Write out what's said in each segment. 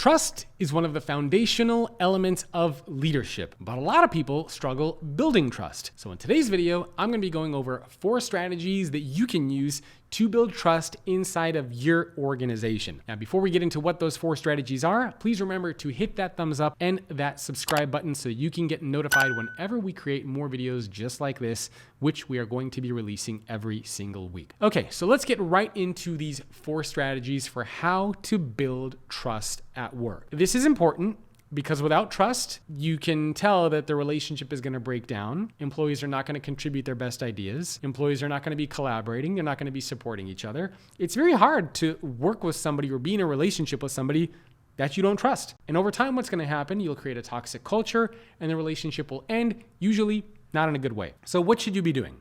Trust is one of the foundational elements of leadership, but a lot of people struggle building trust. So in today's video, I'm going to be going over 4 strategies that you can use to build trust inside of your organization. Now, before we get into what those 4 strategies are, please remember to hit that thumbs up and that subscribe button so you can get notified whenever we create more videos just like this, which we are going to be releasing every single week. Okay, so let's get right into these 4 strategies for how to build trust at work. This is important because without trust, you can tell that the relationship is going to break down. Employees are not going to contribute their best ideas. Employees are not going to be collaborating. They're not going to be supporting each other. It's very hard to work with somebody or be in a relationship with somebody that you don't trust. And over time, what's going to happen? You'll create a toxic culture and the relationship will end, usually not in a good way. So what should you be doing?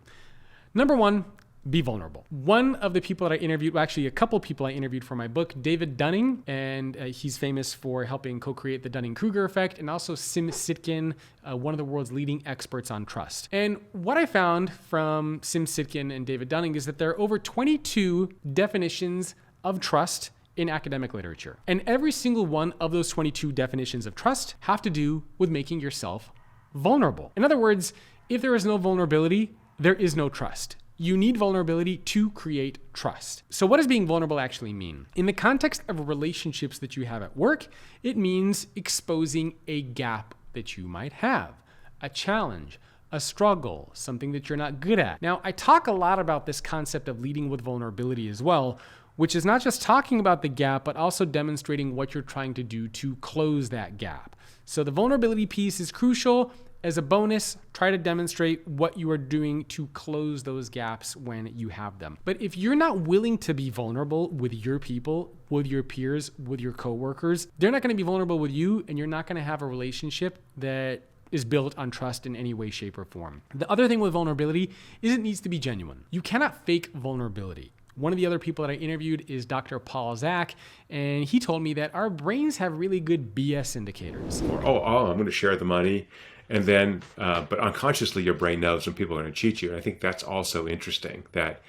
Number 1, be vulnerable. One of the people that I interviewed, well, actually a couple people I interviewed for my book, David Dunning, and he's famous for helping co-create the Dunning-Kruger effect, and also Sim Sitkin, one of the world's leading experts on trust. And what I found from Sim Sitkin and David Dunning is that there are over 22 definitions of trust in academic literature. And every single one of those 22 definitions of trust have to do with making yourself vulnerable. In other words, if there is no vulnerability, there is no trust. You need vulnerability to create trust. So what does being vulnerable actually mean? In the context of relationships that you have at work, it means exposing a gap that you might have, a challenge, a struggle, something that you're not good at. Now, I talk a lot about this concept of leading with vulnerability as well, which is not just talking about the gap, but also demonstrating what you're trying to do to close that gap. So the vulnerability piece is crucial. As a bonus, try to demonstrate what you are doing to close those gaps when you have them. But if you're not willing to be vulnerable with your people, with your peers, with your coworkers, they're not going to be vulnerable with you, and you're not going to have a relationship that is built on trust in any way, shape, or form. The other thing with vulnerability is it needs to be genuine. You cannot fake vulnerability. One of the other people that I interviewed is Dr. Paul Zak, and he told me that our brains have really good BS indicators. I'm going to share the money. And then, but unconsciously, your brain knows when people are going to cheat you. And I think that's also interesting that,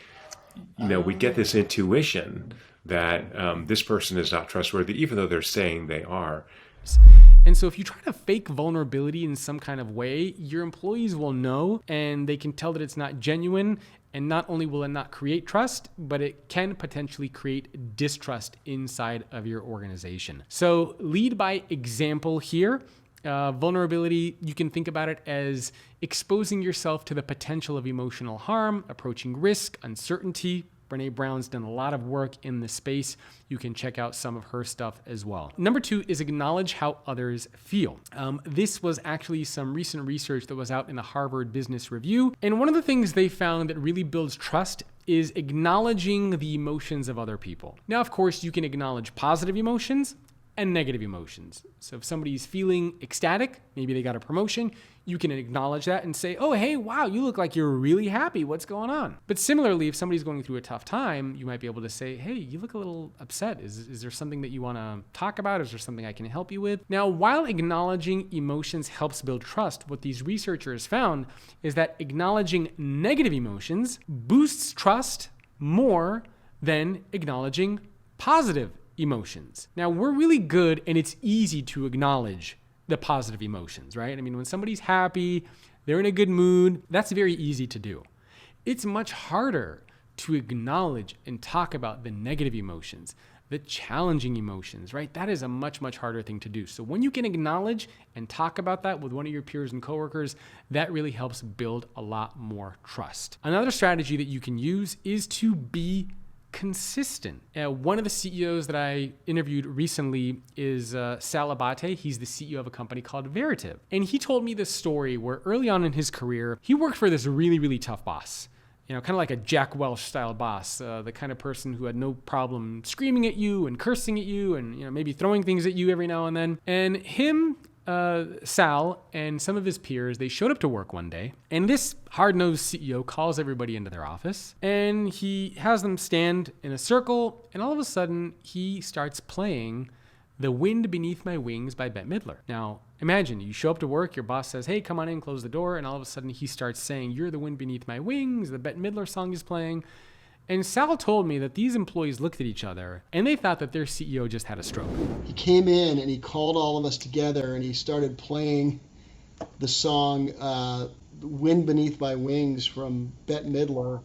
we get this intuition that this person is not trustworthy, even though they're saying they are. And so if you try to fake vulnerability in some kind of way, your employees will know and they can tell that it's not genuine. And not only will it not create trust, but it can potentially create distrust inside of your organization. So lead by example here. Vulnerability, you can think about it as exposing yourself to the potential of emotional harm, approaching risk, uncertainty. Brené Brown's done a lot of work in this space. You can check out some of her stuff as well. Number 2 is acknowledge how others feel. This was actually some recent research that was out in the Harvard Business Review. And one of the things they found that really builds trust is acknowledging the emotions of other people. Now, of course, you can acknowledge positive emotions and negative emotions. So if somebody's feeling ecstatic, maybe they got a promotion, you can acknowledge that and say, oh, hey, wow, you look like you're really happy. What's going on? But similarly, if somebody's going through a tough time, you might be able to say, hey, you look a little upset. Is there something that you want to talk about? Is there something I can help you with? Now, while acknowledging emotions helps build trust, what these researchers found is that acknowledging negative emotions boosts trust more than acknowledging positive emotions. Now, we're really good and it's easy to acknowledge the positive emotions, right? I mean, when somebody's happy, they're in a good mood, that's very easy to do. It's much harder to acknowledge and talk about the negative emotions, the challenging emotions, right? That is a much, much harder thing to do. So when you can acknowledge and talk about that with one of your peers and coworkers, that really helps build a lot more trust. Another strategy that you can use is to be consistent. One of the CEOs that I interviewed recently is Sal Abate. He's the CEO of a company called Veritiv. And he told me this story where early on in his career, he worked for this really, really tough boss. Kind of like a Jack Welch style boss, the kind of person who had no problem screaming at you and cursing at you and maybe throwing things at you every now and then. And him, Sal, and some of his peers, they showed up to work one day, and this hard-nosed CEO calls everybody into their office, and he has them stand in a circle, and all of a sudden, he starts playing The Wind Beneath My Wings by Bette Midler. Now, imagine you show up to work, your boss says, hey, come on in, close the door, and all of a sudden he starts saying, you're the wind beneath my wings, the Bette Midler song is playing. And Sal told me that these employees looked at each other and they thought that their CEO just had a stroke. He came in and he called all of us together and he started playing the song Wind Beneath My Wings from Bette Midler.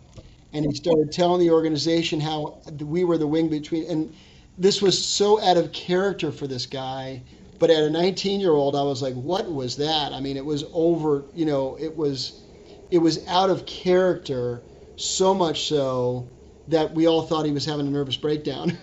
And he started telling the organization how we were the wing between. And this was so out of character for this guy. But at a 19-year-old, I was like, what was that? I mean, it was over, it was out of character, so much so that we all thought he was having a nervous breakdown.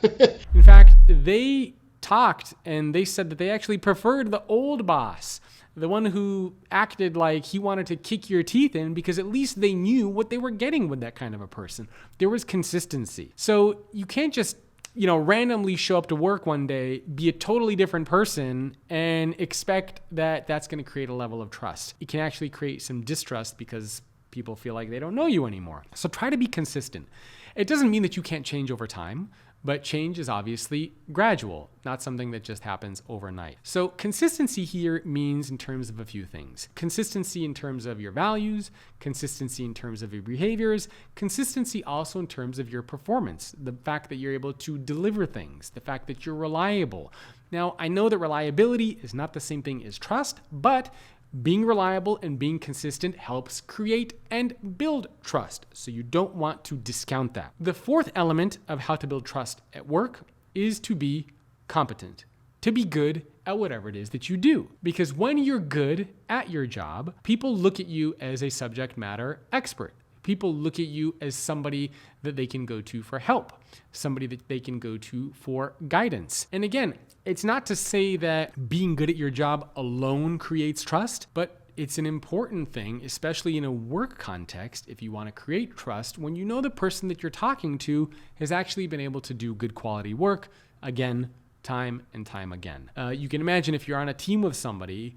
In fact, they talked and they said that they actually preferred the old boss, the one who acted like he wanted to kick your teeth in, because at least they knew what they were getting with that kind of a person. There was consistency. So you can't just randomly show up to work one day, be a totally different person, and expect that that's going to create a level of trust. It can actually create some distrust because people feel like they don't know you anymore. So try to be consistent. It doesn't mean that you can't change over time, but change is obviously gradual, not something that just happens overnight. So consistency here means in terms of a few things. Consistency in terms of your values, consistency in terms of your behaviors, consistency also in terms of your performance, the fact that you're able to deliver things, the fact that you're reliable. Now, I know that reliability is not the same thing as trust, but being reliable and being consistent helps create and build trust. So you don't want to discount that. The fourth element of how to build trust at work is to be competent, to be good at whatever it is that you do. Because when you're good at your job, people look at you as a subject matter expert. People look at you as somebody that they can go to for help, somebody that they can go to for guidance. And again, it's not to say that being good at your job alone creates trust, but it's an important thing, especially in a work context, if you want to create trust, when you know the person that you're talking to has actually been able to do good quality work, again, time and time again. You can imagine if you're on a team with somebody,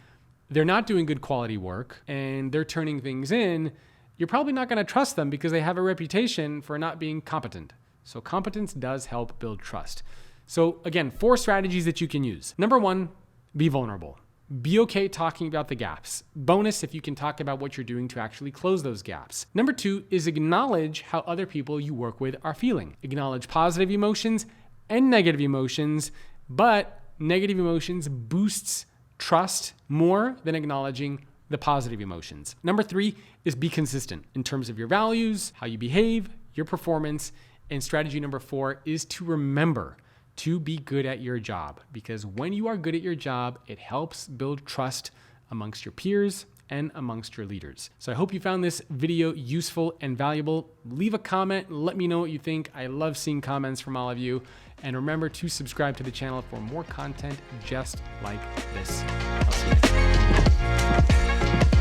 they're not doing good quality work and they're turning things in, you're probably not going to trust them because they have a reputation for not being competent. So competence does help build trust. So again, 4 strategies that you can use. Number 1, be vulnerable. Be okay talking about the gaps. Bonus if you can talk about what you're doing to actually close those gaps. Number 2 is acknowledge how other people you work with are feeling. Acknowledge positive emotions and negative emotions, but negative emotions boosts trust more than acknowledging the positive emotions. Number 3 is be consistent in terms of your values, how you behave, your performance. And strategy number 4 is to remember to be good at your job, because when you are good at your job, it helps build trust amongst your peers and amongst your leaders. So I hope you found this video useful and valuable. Leave a comment, let me know what you think. I love seeing comments from all of you. And remember to subscribe to the channel for more content just like this. I'll see you.